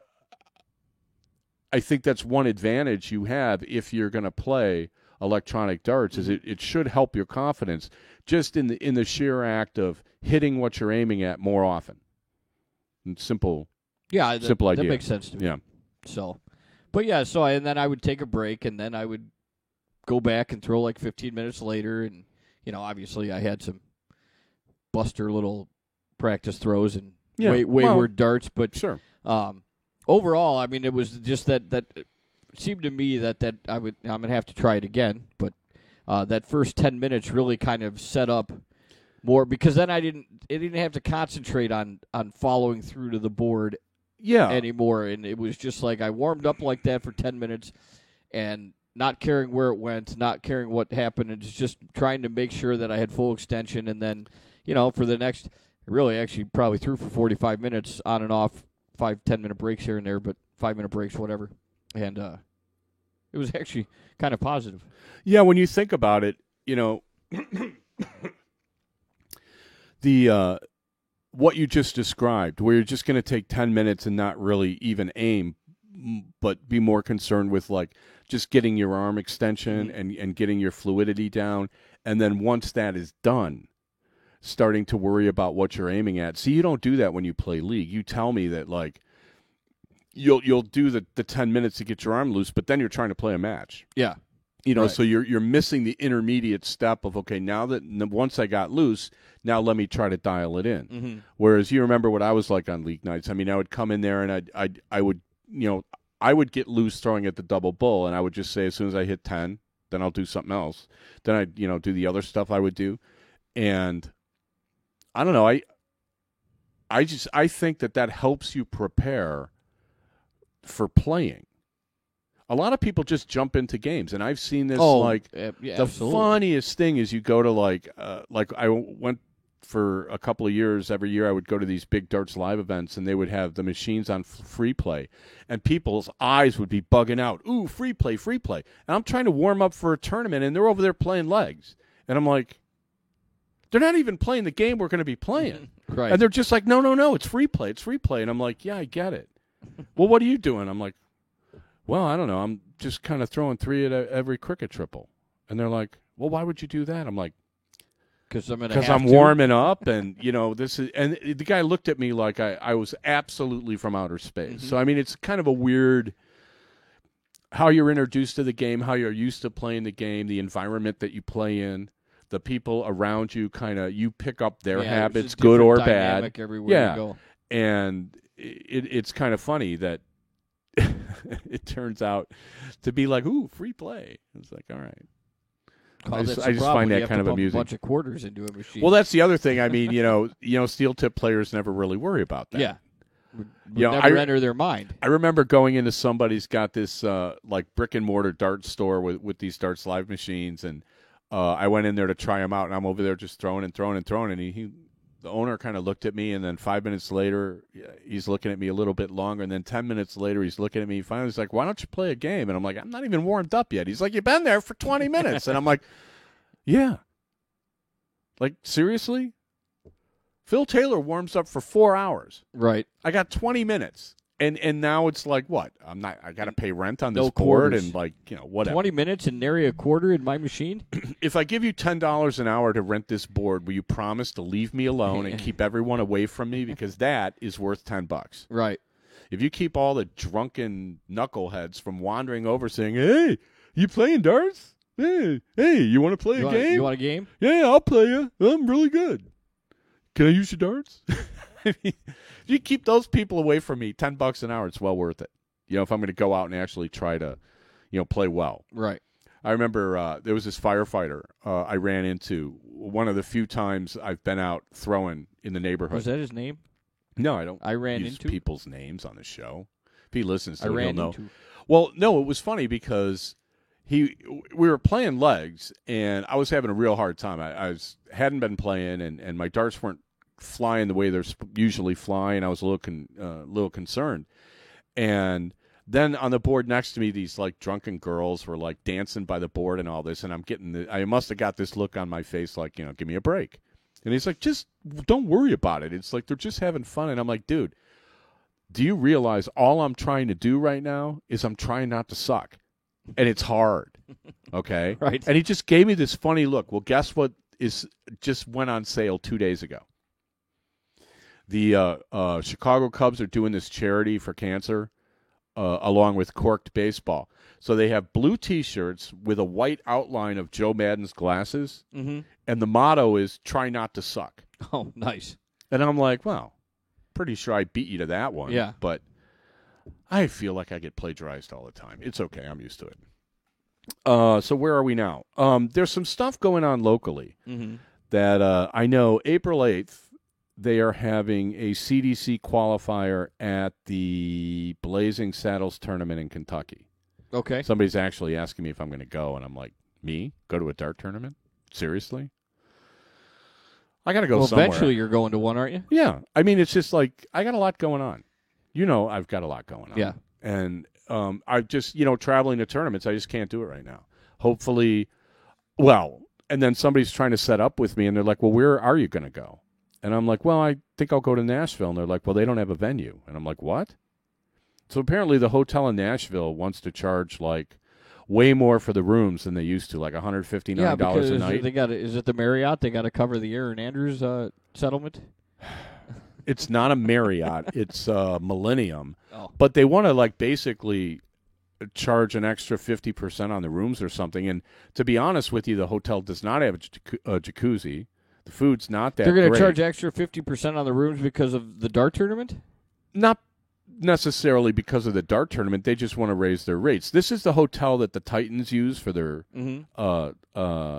I think that's one advantage you have if you're going to play electronic darts is it should help your confidence just in the sheer act of hitting what you're aiming at more often. Simple idea. That makes sense to me. Yeah. So, but yeah, and then I would take a break, and then I would go back and throw like 15 minutes later, and obviously I had some buster little practice throws and wayward darts, but sure. Overall, I mean, it was just that it seemed to me that I'm gonna have to try it again, but that first 10 minutes really kind of set up more because then I didn't have to concentrate on following through to the board anymore, and it was just like I warmed up like that for 10 minutes and not caring where it went, not caring what happened, and just trying to make sure that I had full extension, and then for the next really actually probably threw for 45 minutes on and off, 5-10 minute breaks here and there, but 5 minute breaks whatever. And it was actually kind of positive. Yeah, when you think about it, the what you just described, where you're just going to take 10 minutes and not really even aim, but be more concerned with like just getting your arm extension and getting your fluidity down, and then once that is done, starting to worry about what you're aiming at. See, you don't do that when you play League. You tell me that like. You'll do the 10 minutes to get your arm loose, but then you're trying to play a match. Yeah. Right. So you're missing the intermediate step of, okay, now that once I got loose, now let me try to dial it in. Mm-hmm. Whereas you remember what I was like on League nights. I mean, I would come in there and I would get loose throwing at the double bull, and I would just say as soon as I hit 10, then I'll do something else. Then I'd do the other stuff I would do. And I don't know, I think that helps you prepare for playing. A lot of people just jump into games, and I've seen this. The absolutely. funniest thing is you go to like I went for a couple of years, every year I would go to these big darts live events, and they would have the machines on free play, and people's eyes would be bugging out. Ooh, free play, free play. And I'm trying to warm up for a tournament, and they're over there playing legs. And I'm like, they're not even playing the game we're going to be playing. Right. And they're just like, no, it's free play, it's free play. And I'm like, yeah, I get it. Well, what are you doing? I'm like, well, I don't know. I'm just kind of throwing 3 at every cricket triple. And they're like, well, why would you do that? I'm like, because I'm warming up, and this is. And the guy looked at me like I was absolutely from outer space. Mm-hmm. So I mean, it's kind of a weird how you're introduced to the game, how you're used to playing the game, the environment that you play in, the people around you. Kind of you pick up their habits, good or bad. Everywhere you go. And it's kind of funny that it turns out to be like, ooh, free play. It's like, all right. I just find that kind of amusing. A bunch of quarters into a machine. Well, that's the other thing. I mean, steel tip players never really worry about that. Yeah, never enter their mind. I remember going into somebody's got this like brick and mortar dart store with these darts live machines, and I went in there to try them out, and I'm over there just throwing and throwing and throwing, and the owner kind of looked at me, and then 5 minutes later, he's looking at me a little bit longer, and then 10 minutes later, he's looking at me. Finally, he's like, why don't you play a game? And I'm like, I'm not even warmed up yet. He's like, you've been there for 20 minutes. And I'm like, yeah. Like, seriously? Phil Taylor warms up for 4 hours. Right. I got 20 minutes. And now it's like, what? I got to pay rent on this board quarters. and, like, whatever. 20 minutes and nary a quarter in my machine? If I give you $10 an hour to rent this board, will you promise to leave me alone and keep everyone away from me? Because that is worth $10. Right. If you keep all the drunken knuckleheads from wandering over saying, hey, you playing darts? Hey, you want to play a game? You want a game? Yeah, I'll play you. I'm really good. Can I use your darts? I mean, if you keep those people away from me, $10 an hour, it's well worth it. If I'm going to go out and actually try to, play well. Right. I remember there was this firefighter I ran into one of the few times I've been out throwing in the neyborhood. Was that his name? No, I don't. I ran use into people's names on the show. If he listens to I it, ran he'll know. Into. Well, no, it was funny because we were playing legs, and I was having a real hard time. I hadn't been playing, and my darts weren't flying the way they're usually flying. I was a little concerned. And then on the board next to me, these like drunken girls were like dancing by the board and all this, and I must have got this look on my face like, give me a break. And he's like, just don't worry about it. It's like they're just having fun. And I'm like, dude, do you realize all I'm trying to do right now is I'm trying not to suck? And it's hard. Okay? Right. And he just gave me this funny look. Well, guess what just went on sale 2 days ago? The Chicago Cubs are doing this charity for cancer along with Corked Baseball. So they have blue T-shirts with a white outline of Joe Madden's glasses, and the motto is "Try not to suck." Oh, nice. And I'm like, well, pretty sure I beat you to that one. Yeah. But I feel like I get plagiarized all the time. It's okay. I'm used to it. So where are we now? There's some stuff going on locally that I know April 8th, they are having a CDC qualifier at the Blazing Saddles tournament in Kentucky. Okay. Somebody's actually asking me if I'm going to go, and I'm like, me? Go to a dart tournament? Seriously? I got to go somewhere. Eventually you're going to one, aren't you? Yeah. I mean, it's just like, I got a lot going on. I've got a lot going on. Yeah. And I just, traveling to tournaments, I just can't do it right now. Hopefully, and then somebody's trying to set up with me, and they're like, well, where are you going to go? And I'm like, well, I think I'll go to Nashville. And they're like, well, they don't have a venue. And I'm like, what? So apparently the hotel in Nashville wants to charge, like, way more for the rooms than they used to, like $159 a night. Is it the Marriott? They got to cover the Aaron Andrews settlement? It's not a Marriott. It's Millennium. Oh. But they want to, like, basically charge an extra 50% on the rooms or something. And to be honest with you, the hotel does not have a jacuzzi. The food's not that They're going to great. charge extra 50% on the rooms because of the dart tournament? Not necessarily because of the dart tournament. They just want to raise their rates. This is the hotel that the Titans use for their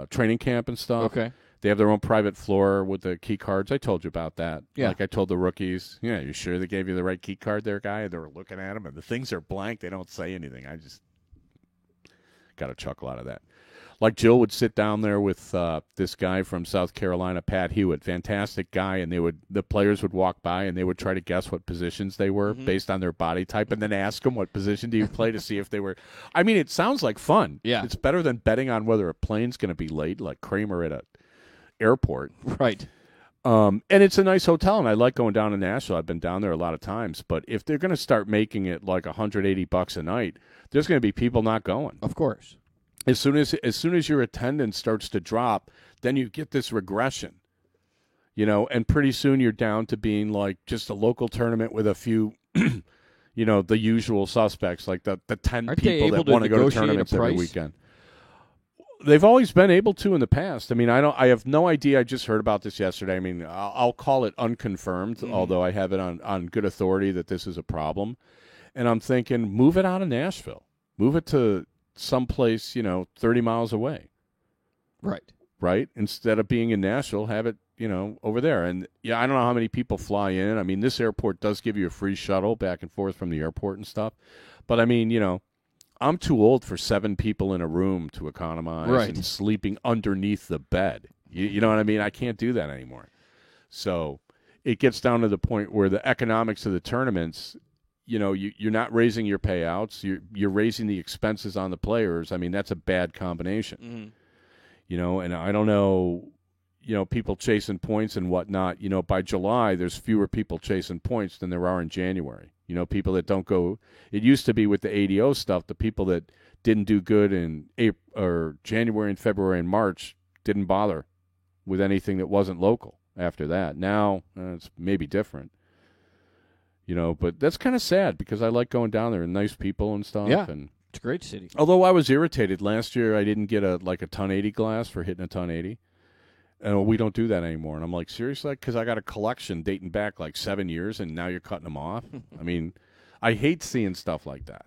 training camp and stuff. Okay. They have their own private floor with the key cards. I told you about that. Yeah. Like I told the rookies, yeah, you sure they gave you the right key card there, guy? They were looking at them, and the things are blank. They don't say anything. I just got a chuckle out of that. Like Jill would sit down there with this guy from South Carolina, Pat Hewitt, fantastic guy, and the players would walk by and they would try to guess what positions they were based on their body type, and then ask them what position do you play to see if they were. I mean, it sounds like fun. Yeah, it's better than betting on whether a plane's going to be late, like Kramer at a airport. Right. And it's a nice hotel, and I like going down to Nashville. I've been down there a lot of times, but if they're going to start making it like $180 a night, there's going to be people not going. Of course. As soon as your attendance starts to drop, then you get this regression, and pretty soon you're down to being like just a local tournament with a few, the usual suspects, like the 10 people that want to go to tournaments every weekend. They've always been able to in the past. I mean, I have no idea. I just heard about this yesterday. I mean, I'll call it unconfirmed, although I have it on good authority that this is a problem. And I'm thinking, move it out of Nashville. Move it to someplace, 30 miles away. Right? Instead of being in Nashville, have it, over there. And, yeah, I don't know how many people fly in. I mean, this airport does give you a free shuttle back and forth from the airport and stuff. But, I mean, I'm too old for 7 people in a room to economize and sleeping underneath the bed. You know what I mean? I can't do that anymore. So it gets down to the point where the economics of the tournaments, you're not raising your payouts. You're raising the expenses on the players. I mean, that's a bad combination. And I don't know, people chasing points and whatnot. By July, there's fewer people chasing points than there are in January. People that don't go. It used to be with the ADO stuff, the people that didn't do good in April or January and February and March didn't bother with anything that wasn't local after that. Now it's maybe different. But that's kind of sad because I like going down there and nice people and stuff. Yeah, and it's a great city. Although I was irritated last year, I didn't get a ton 80 glass for hitting a ton 80. And we don't do that anymore. And I'm like, seriously? Because I got a collection dating back like 7 years, and now you're cutting them off? I mean, I hate seeing stuff like that.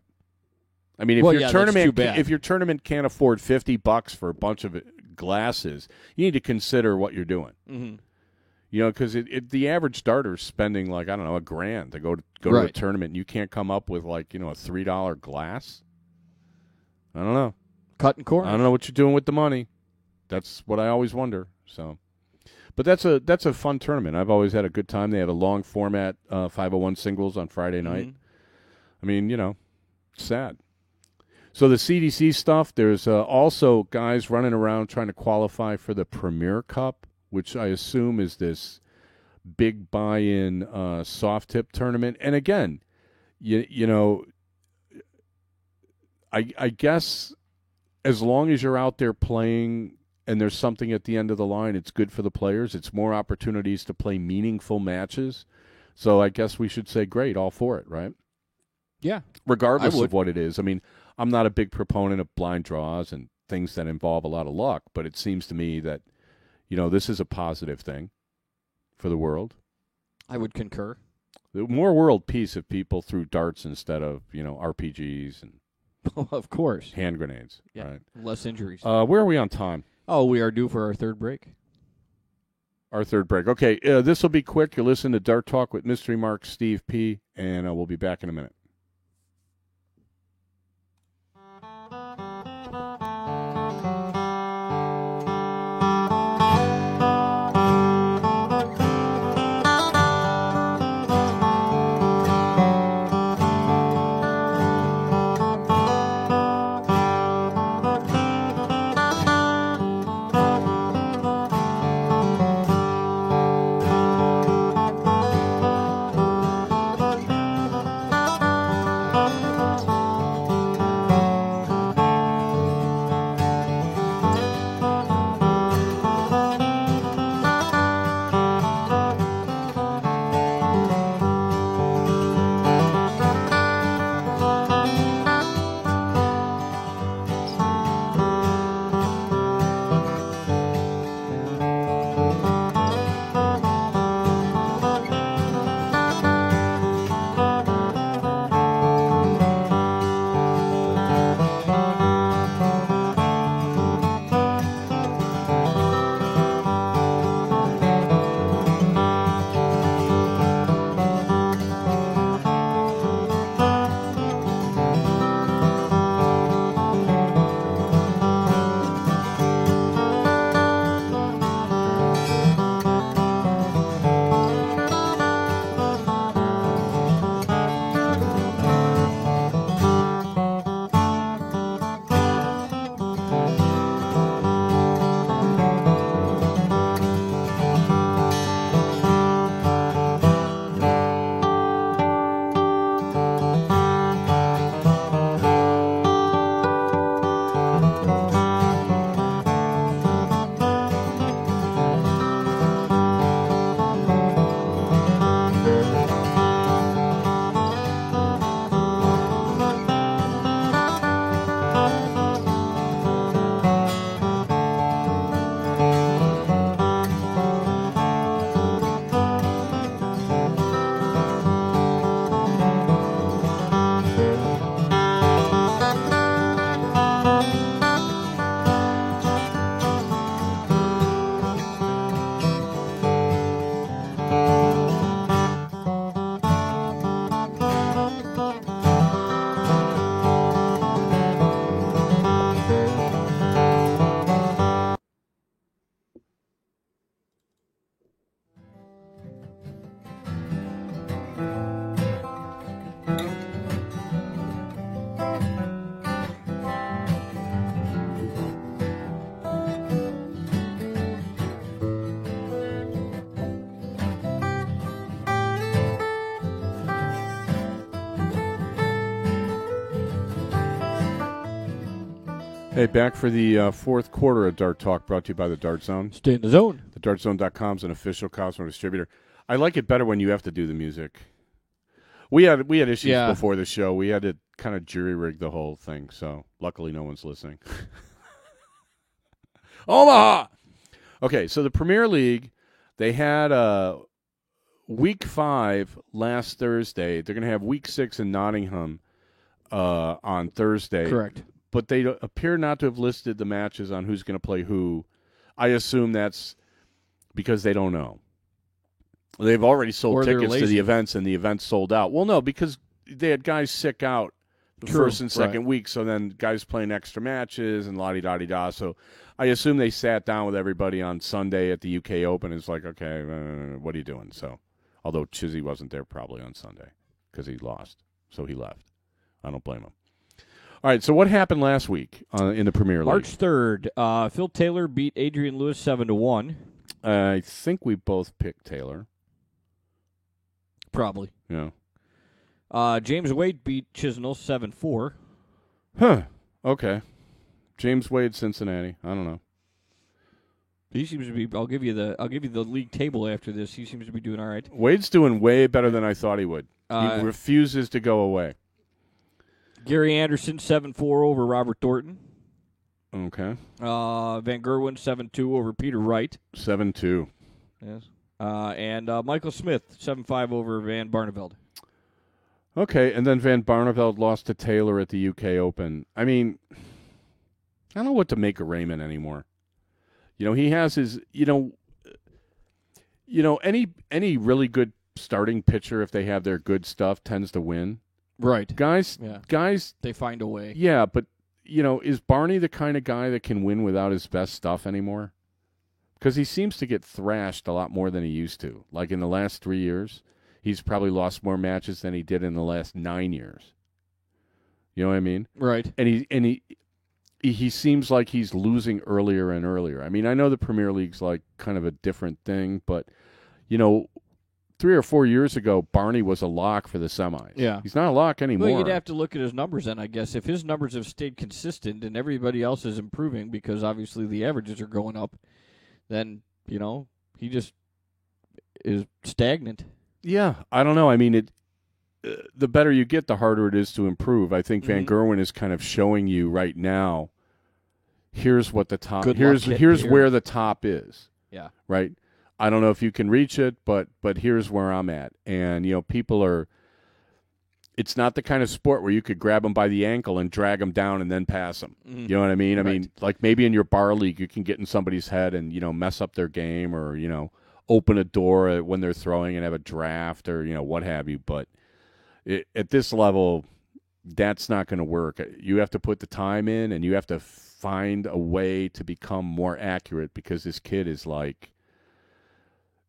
I mean, if your tournament can't afford $50 for a bunch of glasses, you need to consider what you're doing. Because the average darter's spending like, I don't know, $1,000 to go to a tournament, and you can't come up with like, a $3 glass. I don't know. Cutting corners. I don't know what you're doing with the money. That's what I always wonder. So, but that's a fun tournament. I've always had a good time. They have a long format 501 singles on Friday night. I mean, sad. So the CDC stuff. There's also guys running around trying to qualify for the Premier Cup, which I assume is this big buy-in soft tip tournament. And again, I guess as long as you're out there playing and there's something at the end of the line, it's good for the players. It's more opportunities to play meaningful matches. So I guess we should say great, all for it, right? Yeah. Regardless of what it is. I mean, I'm not a big proponent of blind draws and things that involve a lot of luck, but it seems to me that, this is a positive thing for the world. I would concur. More world peace if people threw darts instead of, RPGs and of course. Hand grenades. Yeah. Right. Less injuries. Where are we on time? Oh, we are due for our third break. Our third break. Okay, this will be quick. You're listening to Dart Talk with Mystery Mark, Steve P., and we'll be back in a minute. Hey, back for the fourth quarter of Dart Talk, brought to you by the Dart Zone. Stay in the zone. TheDartZone.com is an official Cosmo distributor. I like it better when you have to do the music. We had issues before the show. We had to kind of jury-rig the whole thing, so luckily no one's listening. Omaha! Okay, so the Premier League, they had Week 5 last Thursday. They're going to have Week 6 in Nottingham on Thursday. Correct. But they appear not to have listed the matches on who's going to play who. I assume that's because they don't know. They've already sold tickets to the events, and the events sold out. Well, no, because they had guys sick out the first and second week, so then guys playing extra matches and la-di-da-di-da. So I assume they sat down with everybody on Sunday at the UK Open. It's like, okay, what are you doing? So, although Chizzy wasn't there probably on Sunday because he lost, so he left. I don't blame him. All right, so what happened last week in the Premier League? March 3rd, Phil Taylor beat Adrian Lewis 7-1. I think we both picked Taylor. Probably. Yeah. James Wade beat Chisnell 7-4. Huh. Okay. James Wade, Cincinnati. I don't know. He seems to be. I'll give you the league table after this. He seems to be doing all right. Wade's doing way better than I thought he would. He refuses to go away. Gary Anderson 7-4 over Robert Thornton. Okay. Van Gerwen 7-2 over Peter Wright. 7-2. Yes. And Michael Smith 7-5 over Van Barneveld. Okay, and then Van Barneveld lost to Taylor at the UK Open. I mean, I don't know what to make of Raymond anymore. You know, he has his, any really good starting pitcher, if they have their good stuff, tends to win. Right. Guys, they find a way. Yeah, but, is Barney the kind of guy that can win without his best stuff anymore? Because he seems to get thrashed a lot more than he used to. Like in the last 3 years, he's probably lost more matches than he did in the last 9 years. You know what I mean? Right. And he seems like he's losing earlier and earlier. I mean, I know the Premier League's like kind of a different thing, but 3 or 4 years ago, Barney was a lock for the semis. Yeah. He's not a lock anymore. Well, you'd have to look at his numbers then, I guess. If his numbers have stayed consistent and everybody else is improving because obviously the averages are going up, then, he just is stagnant. Yeah, I don't know. I mean, the better you get, the harder it is to improve. I think Van Gerwen is kind of showing you right now, here's what the top, here's where the top is. Yeah. Right? I don't know if you can reach it, but here's where I'm at. And, people are – it's not the kind of sport where you could grab them by the ankle and drag them down and then pass them. Mm-hmm. You know what I mean? Right. I mean, like maybe in your bar league you can get in somebody's head and, mess up their game or, open a door when they're throwing and have a draft or, what have you. But at this level, that's not going to work. You have to put the time in and you have to find a way to become more accurate because this kid is like –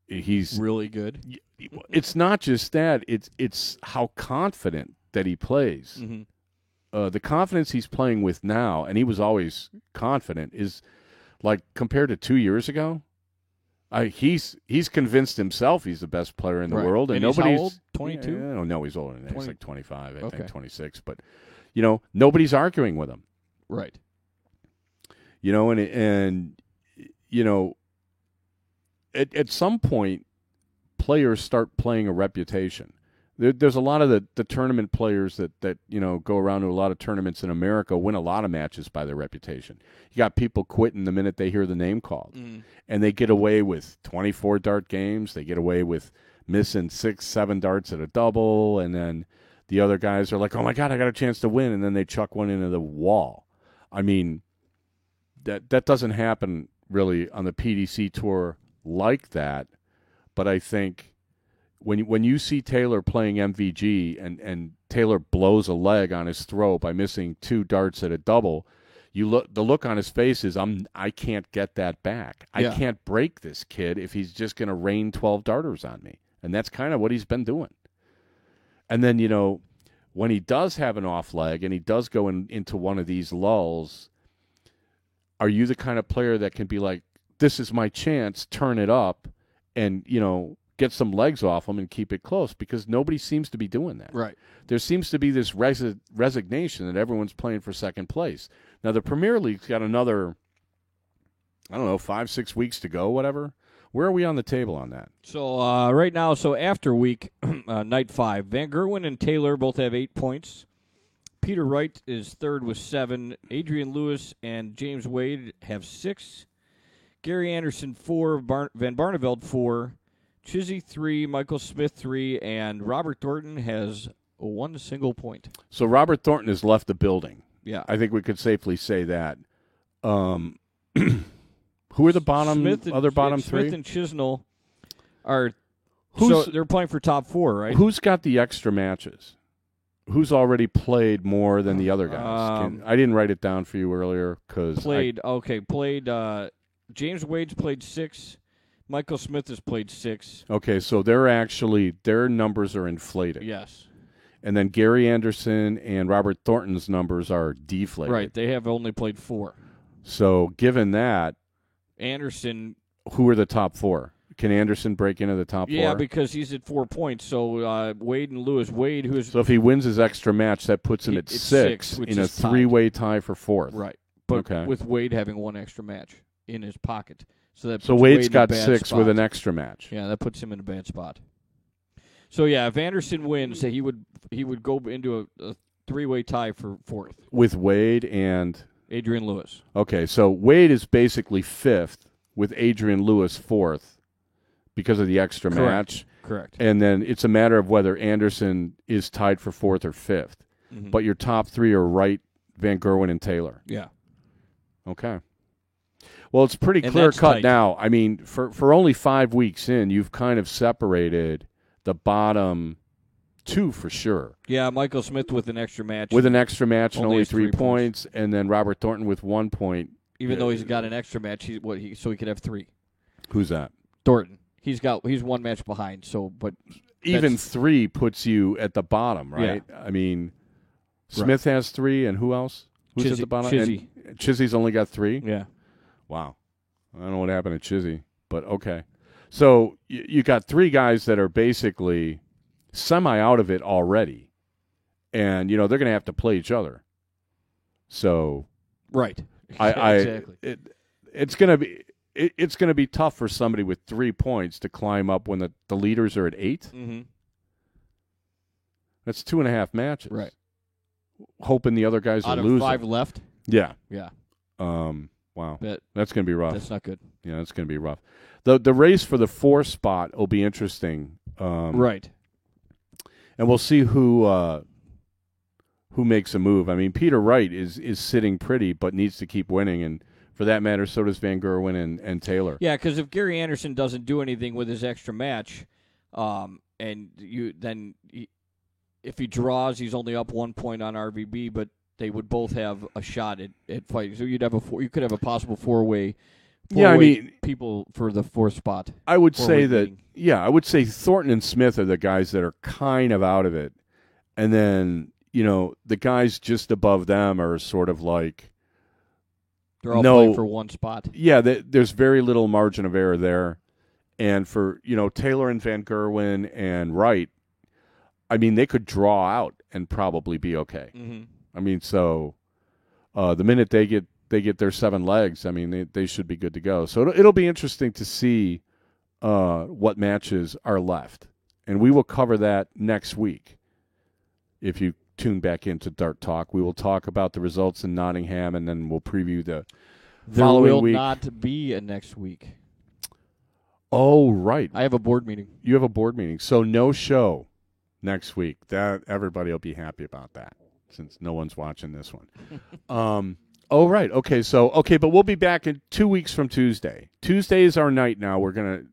he's really good. It's not just that; it's how confident that he plays. Mm-hmm. The confidence he's playing with now, and he was always confident, is like compared to 2 years ago. He's convinced himself he's the best player in the world, and nobody's he's how old? 22. Yeah, no, he's older than that. He's like 25, I think 26. But nobody's arguing with him, right? At some point, players start playing a reputation. There's a lot of the tournament players that go around to a lot of tournaments in America, win a lot of matches by their reputation. You got people quitting the minute they hear the name called. And they get away with 24 dart games. They get away with missing 6-7 darts at a double. And then the other guys are like, oh, my God, I got a chance to win. And then they chuck one into the wall. I mean, that doesn't happen really on the PDC tour like that, but I think when you see Taylor playing MVG and Taylor blows a leg on his throw by missing 2 darts at a double, the look on his face is I can't get that back. I can't break this kid if he's just going to rain 12 darters on me, and that's kind of what he's been doing. And then when he does have an off leg and he does go into one of these lulls, are you the kind of player that can be like, this is my chance, turn it up, and, get some legs off them and keep it close, because nobody seems to be doing that. Right. There seems to be this resignation that everyone's playing for second place. Now, the Premier League's got another, 5-6 weeks to go, whatever. Where are we on the table on that? So right now, after week, night 5, Van Gerwen and Taylor both have 8 points. Peter Wright is third with 7. Adrian Lewis and James Wade have 6. Gary Anderson 4. Van Barneveld 4. Chizzy 3. Michael Smith 3. And Robert Thornton has 1 single point. So Robert Thornton has left the building. Yeah. I think we could safely say that. Who are the bottom three? Smith and Chisnell are so they're playing for top 4, right? Who's got the extra matches? Who's already played more than the other guys? I didn't write it down for you earlier because played. James Wade's played 6. Michael Smith has played 6. Okay, so their numbers are inflated. Yes. And then Gary Anderson and Robert Thornton's numbers are deflated. Right, they have only played 4. So given that, Anderson. Who are the top 4? Can Anderson break into the top 4? Yeah, because he's at 4 points. So Wade and Lewis. Wade, so if he wins his extra match, that puts him at 6 in a 3-way tie for 4th. Right, but with Wade having 1 extra match in his pocket. So Wade's got 6 with an extra match. Yeah, that puts him in a bad spot. So yeah, if Anderson wins, he would go into a 3-way tie for 4th with Wade and Adrian Lewis. Okay, so Wade is basically 5th with Adrian Lewis 4th because of the extra match. Correct. And then it's a matter of whether Anderson is tied for 4th or 5th. Mm-hmm. But your top 3 are Wright, Van Gerwen, and Taylor. Yeah. Okay. Well, it's pretty clear-cut now. I mean, for only 5 weeks in, you've kind of separated the bottom 2 for sure. Yeah, Michael Smith with an extra match. With an extra match and only 3 points, and then Robert Thornton with 1 point. Even though he's got an extra match, so he could have 3. Who's that? Thornton. He's 1 match behind. But even 3 puts you at the bottom, right? Yeah. I mean, Smith has 3, and who else? Who's at the bottom? Chizzy. And Chizzy's only got 3. Yeah. Wow. I don't know what happened to Chizzy, but okay. So you got 3 guys that are basically semi out of it already, and they're going to have to play each other. So, right, exactly. It's going to be tough for somebody with 3 points to climb up when the leaders are at 8. Mm-hmm. That's 2.5 matches, right? Hoping the other guys out are of losing. 5 left. Yeah. Wow, that's going to be rough. That's not good. Yeah, that's going to be rough. The race for the 4th spot will be interesting. Right. And we'll see who makes a move. I mean, Peter Wright is sitting pretty, but needs to keep winning, and for that matter, so does Van Gerwen and Taylor. Yeah, because if Gary Anderson doesn't do anything with his extra match, if he draws, he's only up 1 point on RVB, but they would both have a shot at fighting. So you could have a possible 4-way. Yeah, I mean, people for the 4th spot. I would say that. Yeah, I would say Thornton and Smith are the guys that are kind of out of it, and then the guys just above them are sort of like they're all playing for 1 spot. Yeah, there's very little margin of error there, and for Taylor and Van Gerwen and Wright, I mean they could draw out and probably be okay. Mm-hmm. I mean, so the minute they get their 7 legs, I mean, they should be good to go. So it'll be interesting to see what matches are left. And we will cover that next week. If you tune back into Dart Talk, we will talk about the results in Nottingham, and then we'll preview the following week. There will not be a next week. Oh, right. I have a board meeting. You have a board meeting. So no show next week. That everybody will be happy about that, since no one's watching this one. Oh, right. Okay, but we'll be back in 2 weeks from Tuesday. Tuesday is our night now.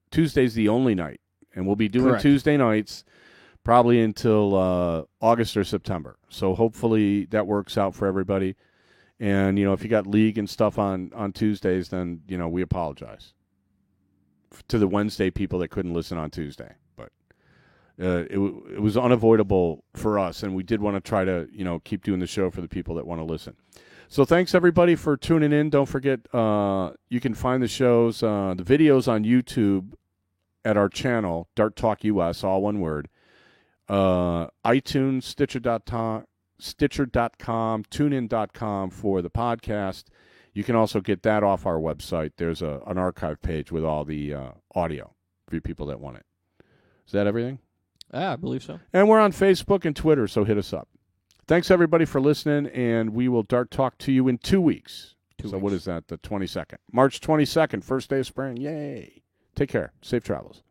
Tuesday's the only night, and we'll be doing Correct. Tuesday nights probably until August or September. So hopefully that works out for everybody. And, if you got league and stuff on Tuesdays, then, we apologize to the Wednesday people that couldn't listen on Tuesday. But it was unavoidable for us, and we did want to try to, keep doing the show for the people that want to listen. So thanks, everybody, for tuning in. Don't forget, you can find the shows, the videos on YouTube at our channel, Dart Talk US, all one word. iTunes, Stitcher.com, TuneIn.com for the podcast. You can also get that off our website. There's an archive page with all the audio for you people that want it. Is that everything? I believe so. And we're on Facebook and Twitter, so hit us up. Thanks, everybody, for listening, and we will Dart Talk to you in 2 weeks. What is that, the 22nd? March 22nd, first day of spring. Yay. Take care. Safe travels.